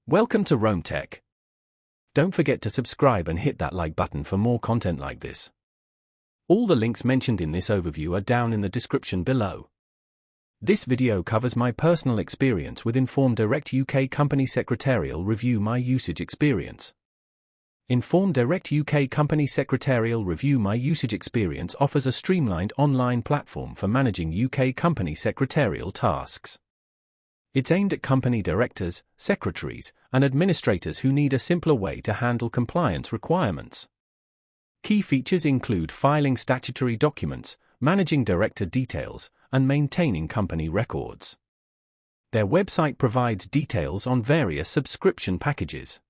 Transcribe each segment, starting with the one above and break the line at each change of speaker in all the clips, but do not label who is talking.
Welcome to Rome Tech. Don't forget to subscribe and hit that like button for more content like this. All the links mentioned in this overview are down in the description below. This video covers my personal experience with Inform Direct UK Company Secretarial Review My Usage Experience. Inform Direct UK Company Secretarial Review My Usage Experience offers a streamlined online platform for managing UK company secretarial tasks. It's aimed at company directors, secretaries, and administrators who need a simpler way to handle compliance requirements. Key features include filing statutory documents, managing director details, and maintaining company records. Their website provides details on various subscription packages.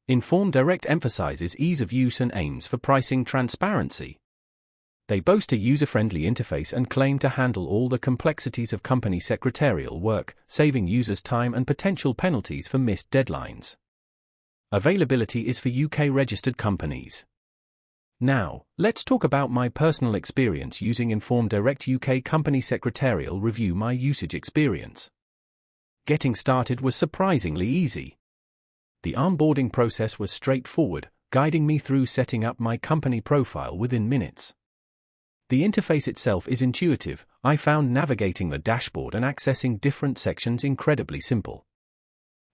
Inform Direct emphasizes ease of use and aims for pricing transparency. They boast a user-friendly interface and claim to handle all the complexities of company secretarial work, saving users time and potential penalties for missed deadlines. Availability is for UK-registered companies. Now, let's talk about my personal experience using Inform Direct UK Company Secretarial Review My Usage Experience. Getting started was surprisingly easy. The onboarding process was straightforward, guiding me through setting up my company profile within minutes. The interface itself is intuitive. I found navigating the dashboard and accessing different sections incredibly simple.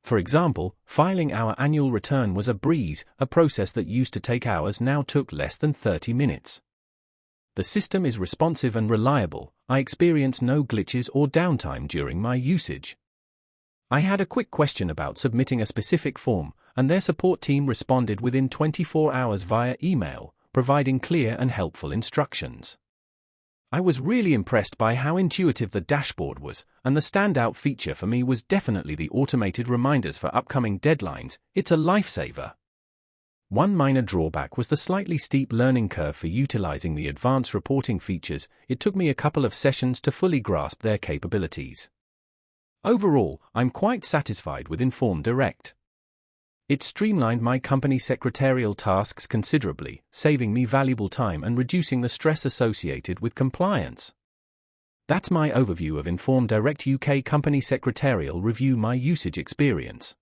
For example, filing our annual return was a breeze. A process that used to take hours now took less than 30 minutes. The system is responsive and reliable. I experienced no glitches or downtime during my usage. I had a quick question about submitting a specific form, and their support team responded within 24 hours via email, providing clear and helpful instructions. I was really impressed by how intuitive the dashboard was, and the standout feature for me was definitely the automated reminders for upcoming deadlines. It's a lifesaver. One minor drawback was the slightly steep learning curve for utilizing the advanced reporting features. It took me a couple of sessions to fully grasp their capabilities. Overall, I'm quite satisfied with Inform Direct. It streamlined my company secretarial tasks considerably, saving me valuable time and reducing the stress associated with compliance. That's my overview of Inform Direct UK Company Secretarial Review My Usage Experience.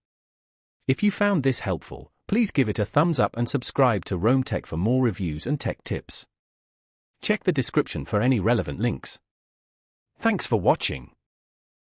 If you found this helpful, please give it a thumbs up and subscribe to Rome Tech for more reviews and tech tips. Check the description for any relevant links. Thanks for watching.